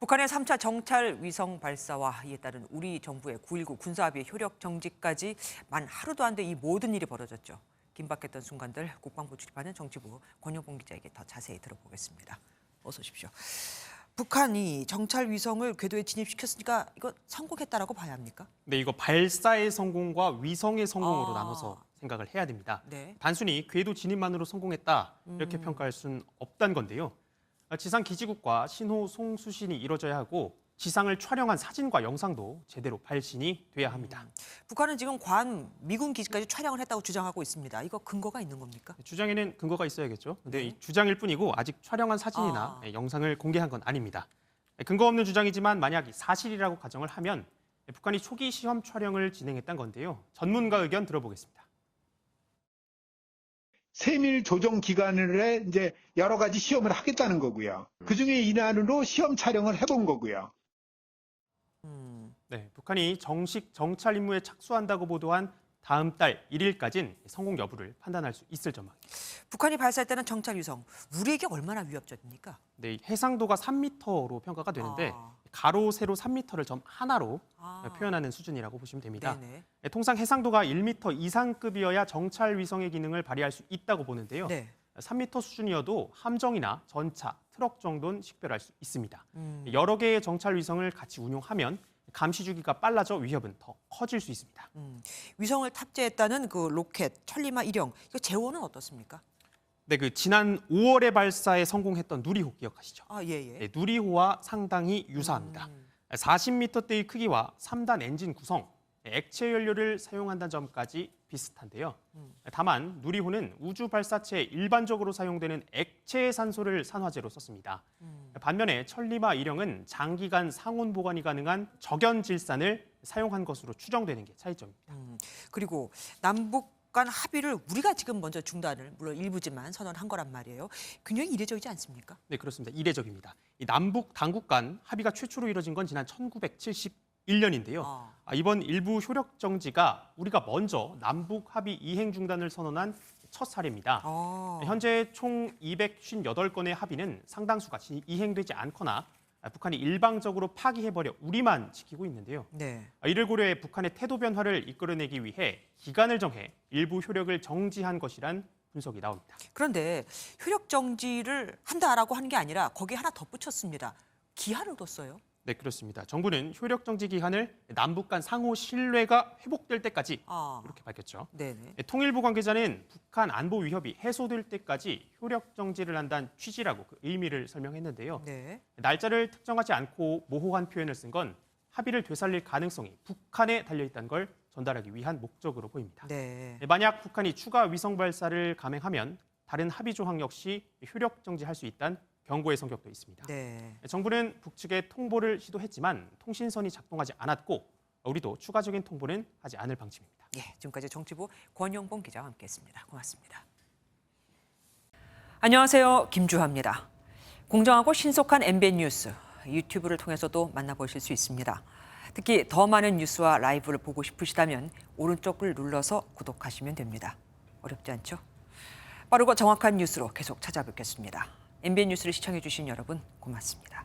북한의 3차 정찰 위성 발사와 이에 따른 우리 정부의 9.19 군사합의 효력 정지까지 만 하루도 안 돼 이 모든 일이 벌어졌죠. 긴박했던 순간들 국방부 출입하는 정치부 권영봉 기자에게 더 자세히 들어보겠습니다. 어서 오십시오. 북한이 정찰 위성을 궤도에 진입시켰으니까 이거 성공했다라고 봐야 합니까? 네, 이거 발사의 성공과 위성의 성공으로 나눠서 생각을 해야 됩니다. 네. 단순히 궤도 진입만으로 성공했다 이렇게 평가할 수는 없다는 건데요. 지상 기지국과 신호 송수신이 이루어져야 하고 지상을 촬영한 사진과 영상도 제대로 발신이 돼야 합니다. 북한은 지금 괌 미군 기지까지 촬영을 했다고 주장하고 있습니다. 이거 근거가 있는 겁니까? 주장에는 근거가 있어야겠죠. 근데 이 주장일 뿐이고 아직 촬영한 사진이나 영상을 공개한 건 아닙니다. 근거 없는 주장이지만 만약 사실이라고 가정을 하면 북한이 초기 시험 촬영을 진행했던 건데요. 전문가 의견 들어보겠습니다. 세밀 조정 기간을 이제 여러 가지 시험을 하겠다는 거고요. 그중에 일환으로 시험 촬영을 해본 거고요. 네, 북한이 정식 정찰 임무에 착수한다고 보도한 다음 달 1일까지는 성공 여부를 판단할 수 있을 전망입니다. 북한이 발사했다는 정찰 위성, 우리에게 얼마나 위협적입니까? 네, 해상도가 3m로 평가가 되는데 가로, 세로 3m를 점 하나로 표현하는 수준이라고 보시면 됩니다. 네네. 통상 해상도가 1m 이상급이어야 정찰 위성의 기능을 발휘할 수 있다고 보는데요. 네. 3m 수준이어도 함정이나 전차, 트럭 정도는 식별할 수 있습니다. 여러 개의 정찰 위성을 같이 운용하면 감시 주기가 빨라져 위협은 더 커질 수 있습니다. 위성을 탑재했다는 그 로켓 천리마 1형, 이거 재원은 어떻습니까? 네, 지난 5월에 발사에 성공했던 누리호 기억하시죠? 예. 네, 누리호와 상당히 유사합니다. 40m대의 크기와 3단 엔진 구성, 액체 연료를 사용한다는 점까지 비슷한데요. 다만 누리호는 우주 발사체에 일반적으로 사용되는 액체 산소를 산화제로 썼습니다. 반면에 천리마 1형은 장기간 상온 보관이 가능한 적연 질산을 사용한 것으로 추정되는 게 차이점입니다. 그리고 남북 간 합의를 우리가 지금 먼저 중단을 물론 일부지만 선언한 거란 말이에요. 굉장히 이례적이지 않습니까? 네, 그렇습니다. 이례적입니다. 이 남북 당국 간 합의가 최초로 이뤄진 건 지난 1971년인데요. 이번 일부 효력 정지가 우리가 먼저 남북 합의 이행 중단을 선언한 첫 사례입니다. 현재 총 258건의 합의는 상당수가 이행되지 않거나 북한이 일방적으로 파기해버려 우리만 지키고 있는데요. 네. 이를 고려해 북한의 태도 변화를 이끌어내기 위해 기간을 정해 일부 효력을 정지한 것이란 분석이 나옵니다. 그런데 효력 정지를 한다라고 하는 게 아니라 거기에 하나 덧붙였습니다. 기한을 뒀어요. 네, 그렇습니다. 정부는 효력 정지 기한을 남북 간 상호 신뢰가 회복될 때까지 이렇게 밝혔죠. 네네. 통일부 관계자는 북한 안보 위협이 해소될 때까지 효력 정지를 한다는 취지라고 그 의미를 설명했는데요. 네. 날짜를 특정하지 않고 모호한 표현을 쓴 건 합의를 되살릴 가능성이 북한에 달려있다는 걸 전달하기 위한 목적으로 보입니다. 네. 만약 북한이 추가 위성 발사를 감행하면 다른 합의 조항 역시 효력 정지할 수 있다는 경고의 성격도 있습니다. 네. 정부는 북측에 통보를 시도했지만 통신선이 작동하지 않았고 우리도 추가적인 통보는 하지 않을 방침입니다. 예, 지금까지 정치부 권영봉 기자와 함께했습니다. 고맙습니다. 안녕하세요, 김주하입니다. 공정하고 신속한 MBN 뉴스 유튜브를 통해서도 만나보실 수 있습니다. 특히 더 많은 뉴스와 라이브를 보고 싶으시다면 오른쪽을 눌러서 구독하시면 됩니다. 어렵지 않죠? 빠르고 정확한 뉴스로 계속 찾아뵙겠습니다. MBN 뉴스를 시청해주신 여러분 고맙습니다.